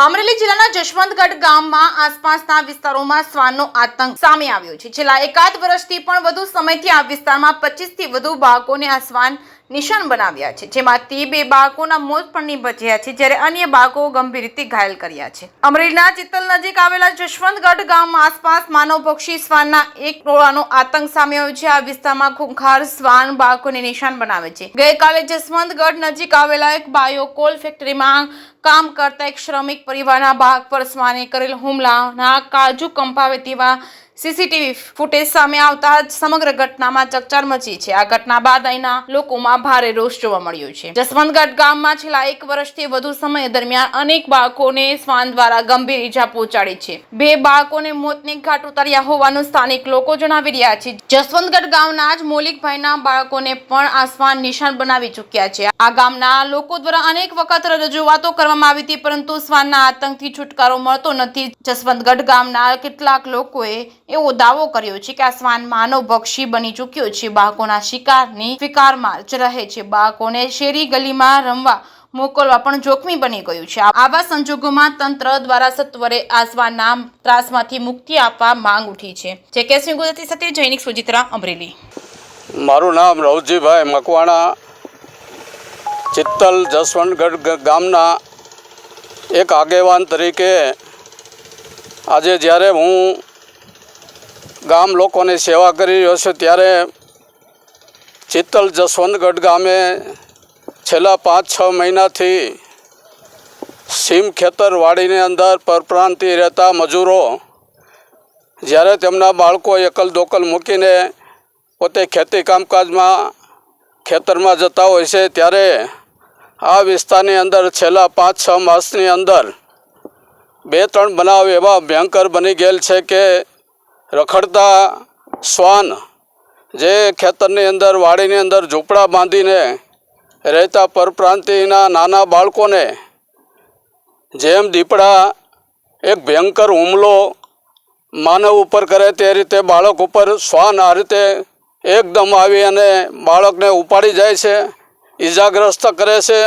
અમરેલી જિલ્લાના જશવંતગઢ ગામમાં આસપાસના વિસ્તારોમાં શ્વાનનો આતંક સામે આવ્યો છે। છેલ્લા એકાદ વર્ષથી પણ વધુ સમયથી આ વિસ્તારમાં 25 થી વધુ બાળકોને આ શ્વાન નિશાન બનાવ્યા છે, જેમાંથી 2 બાળકોના મોત પણ નીપજ્યા છે, જ્યારે અન્ય બાળકો ગંભીર રીતે ઘાયલ કર્યા છે। અમરેલીના ચિત્તલ નજીક આવેલા જશવંતગઢ ગામમાં આસપાસ માનવભક્ષી શ્વાનના એક ટોળાનો આતંક સામે આવ્યો છે। આ વિસ્તારમાં ખૂંખાર શ્વાન બાળકોને નિશાન બનાવે છે। ગઈકાલે જશવંતગઢ નજીક આવેલા એક બાયોકોલ ફેક્ટરીમાં કામ કરતા એક શ્રમિક પરિવારના બાળક પર શ્વાને કરેલ હુમલાના કાજુ કંપાવે તેવા સીસીટીવી ફૂટેજ સામે આવતા સમગ્ર ઘટનામાં ચકચાર મચી છે। આ ઘટના બાદ અહીંના લોકોમાં ભારે રોષ જોવા મળ્યો છે। જશવંતગઢ ગામમાં છેલ્લા 1 વર્ષથી વધુ સમય દરમિયાન અનેક બાળકોને શ્વાન દ્વારા ગંભીર ઈજા પહોંચાડી છે। 2 બાળકોને મોતને ઘાટ ઉતાર્યા હોવાનું સ્થાનિક લોકો જણાવી રહ્યા છે। જશવંતગઢ ગામના જ મોલિકભાઈના બાળકોને પણ આ શ્વાન નિશાન બનાવી ચૂક્યા છે। આ ગામના લોકો દ્વારા અનેક વખત રજૂઆતો કરવામાં આવી હતી, પરંતુ શ્વાનના આતંકથી છુટકારો મળતો નથી। જશવંતગઢ ગામના કેટલાક લોકોએ એવો દાવો કર્યો છે કે આ શ્વાન માનવભક્ષી બની ચૂક્યો છે, બાળકોના શિકારની ફિકારમાં જ રહે છે, બાળકોને શેરી ગલીમાં રમવા મોકલવા પણ જોખમી બની ગયું છે। આવા સંજોગોમાં તંત્ર દ્વારા સત્વરે આ શ્વાનના ત્રાસમાંથી મુક્તિ આપવા માંગ ઉઠી છે। જેકેસી ગુજરાતી સાથે જૈનિક સુજિત્રા, અમરેલી। મારું નામ રવજીભાઈ મકવાણા, ચિત્તલ જશવંતગઢ ગામના એક આગેવાન તરીકે આજે જ્યારે હું ગામ લોકોની સેવા કરી રહ્યો છું, ત્યારે ચિત્તલ જશવંતગઢ ગામે છેલ્લા 5-6 મહિનાથી સીમ ખેતર વાડીની અંદર પરપ્રાંતિ રહેતા મજૂરો જ્યારે તેમના બાળકો એકલ દોકલ મૂકીને પોતે ખેતી કામકાજમાં ખેતરમાં જતા હોય છે, ત્યારે આ વિસ્તારની અંદર છેલ્લા 5-6 માસની અંદર 2-3 બનાવ એવા ભયંકર બની ગયેલ છે કે રખડતા શ્વાન જે ખેતરની અંદર વાડીની અંદર ઝૂંપડા બાંધીને રહેતા પરપ્રાંતિના નાના બાળકોને જેમ દીપડા એક ભયંકર હુમલો માનવ ઉપર કરે તે રીતે બાળક ઉપર શ્વાન આ રીતે એકદમ આવી અને બાળકને ઉપાડી જાય છે, ઈજાગ્રસ્ત કરે છે।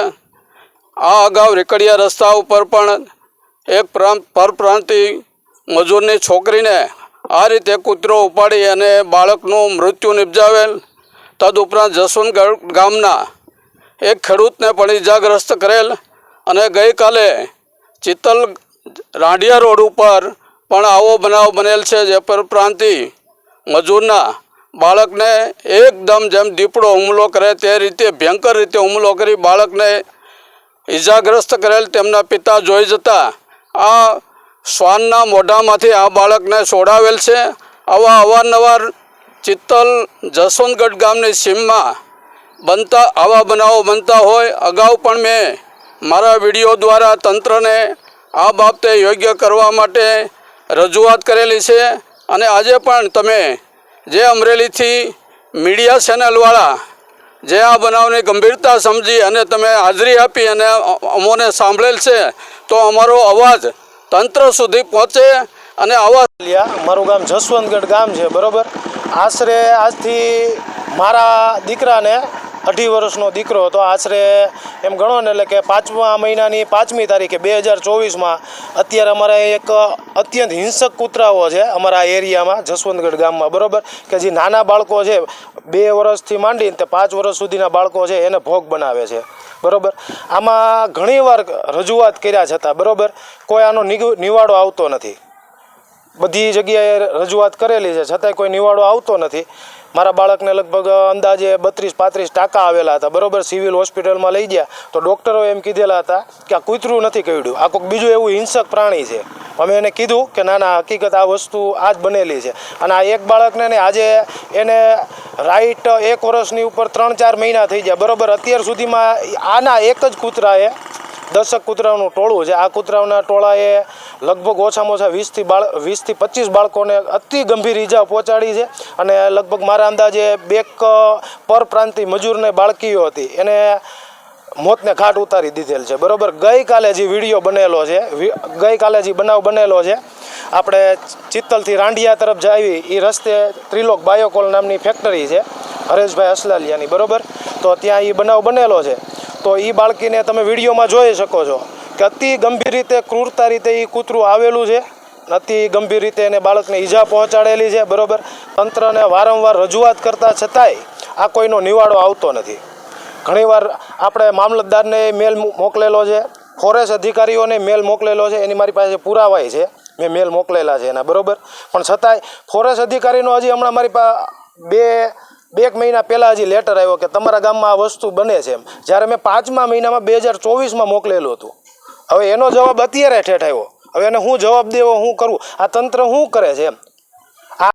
આ અગાઉ રીકડિયા રસ્તા ઉપર પણ એક પરપ્રાંતિ મજૂરની છોકરીને આ રીતે કૂતરો ઉપાડી અને બાળકનું મૃત્યુ નિપજાવેલ। તદુપરાંત જશવંતગઢ ગામના એક ખેડૂતને પણ ઈજાગ્રસ્ત કરેલ અને ગઈકાલે ચિત્તલ રાંડિયા રોડ ઉપર પણ આવો બનાવ બનેલ છે, જે પરપ્રાંતિ મજૂરના બાળકને એકદમ જેમ દીપડો હુમલો કરે તે રીતે ભયંકર રીતે હુમલો કરી બાળકને ઈજાગ્રસ્ત કરેલ। તેમના પિતા જોઈ જતા આ શ્વાનના મોઢામાંથી આ બાળકને છોડાવેલ છે। આવા અવારનવાર ચિત્તલ જશવંતગઢ ગામની સીમમાં બનતા આવા બનાવો બનતા હોય। અગાઉ પણ મેં મારા વિડીયો દ્વારા તંત્રને આ બાબતે યોગ્ય કરવા માટે રજૂઆત કરેલી છે અને આજે પણ તમે જે અમરેલીથી મીડિયા ચેનલવાળા જે આ બનાવની ગંભીરતા સમજી અને તમે હાજરી આપી અને અમોને સાંભળેલ છે, તો અમારો અવાજ તંત્ર સુધી પહોંચે અને અવાજ મારું ગામ જશવંતગઢ ગામ છે, બરાબર। આશરે આજથી મારા દીકરાને 18 વર્ષનો દીકરો હતો, આશરે એમ ગણો ને એટલે કે 5મા મહિનાની 5મી તારીખે 2024માં અત્યારે અમારા એક અત્યંત હિંસક કૂતરાઓ છે અમારા એરિયામાં જશવંતગઢ ગામમાં, બરાબર, કે જે નાના બાળકો છે 2 વર્ષથી માંડીને તે 5 વર્ષ સુધીના બાળકો છે એને ભોગ બનાવે છે, બરાબર। આમાં ઘણીવાર રજૂઆત કર્યા છતાં બરાબર કોઈ આનો નિવાડો આવતો નથી। બધી જગ્યાએ રજૂઆત કરેલી છે છતાંય કોઈ નિવાડો આવતો નથી। મારા બાળકને લગભગ અંદાજે 32-35 ટાંકા આવેલા હતા, બરાબર। સિવિલ હોસ્પિટલમાં લઈ ગયા તો ડૉક્ટરો એમ કીધેલા હતા કે આ કૂતરું નથી કરડ્યું, આ કોઈક બીજું એવું હિંસક પ્રાણી છે। અમે એને કીધું કે ના ના, હકીકત આ વસ્તુ આ જ બનેલી છે। અને આ એક બાળકને ને આજે એને રાઈટ 1 વર્ષની ઉપર 3-4 મહિના થઈ ગયા, બરાબર। અત્યાર સુધીમાં આના એક જ કૂતરાએ 10 કૂતરાઓનું ટોળું છે। આ કૂતરાઓના ટોળાએ લગભગ ઓછામાં ઓછા 20 થી 25 બાળકોને અતિ ગંભીર ઈજા પહોંચાડી છે અને લગભગ મારા અંદાજે 2 પરપ્રાંતિ મજૂરને બાળકીઓ હતી એને મોતને ઘાટ ઉતારી દીધેલ છે, બરાબર। ગઈકાલે જે વિડીયો બનેલો છે, ગઈકાલે જે બનાવ બનેલો છે, આપણે ચિત્તલથી રાંડિયા તરફ જાવી એ રસ્તે ત્રિલોક બાયોકોલ નામની ફેક્ટરી છે હરેશભાઈ અસલાલિયાની, બરાબર। તો ત્યાં એ બનાવ બનેલો છે। તો એ બાળકીને તમે વિડીયોમાં જોઈ શકો છો કે અતિ ગંભીર રીતે ક્રૂરતા રીતે એ કૂતરું આવેલું છે, અતિ ગંભીર રીતે એને બાળકને ઈજા પહોંચાડેલી છે, બરાબર. તંત્રને વારંવાર રજૂઆત કરતા છતાંય આ કોઈનો નિવાડો આવતો નથી. ઘણીવાર આપણે મામલતદારને મેલ મોકલેલો છે, ફોરેસ્ટ અધિકારીઓને મેલ મોકલેલો છે, એની મારી પાસે પુરાવાય છે, મેં મેલ મોકલેલા છે એના, બરાબર. પણ છતાંય ફોરેસ્ટ અધિકારીનો હજી હમણાં મારી પાસે બે એક મહિના પહેલાં હજી લેટર આવ્યો કે તમારા ગામમાં આ વસ્તુ બને છે એમ, જ્યારે મેં 5મા મહિનામાં 2024માં મોકલેલું હતું. હવે એનો જવાબ અત્યારે ઠેઠ આવ્યો. હવે એને હું જવાબ દેવો, શું કરવું? આ તંત્ર શું કરે છે એમ.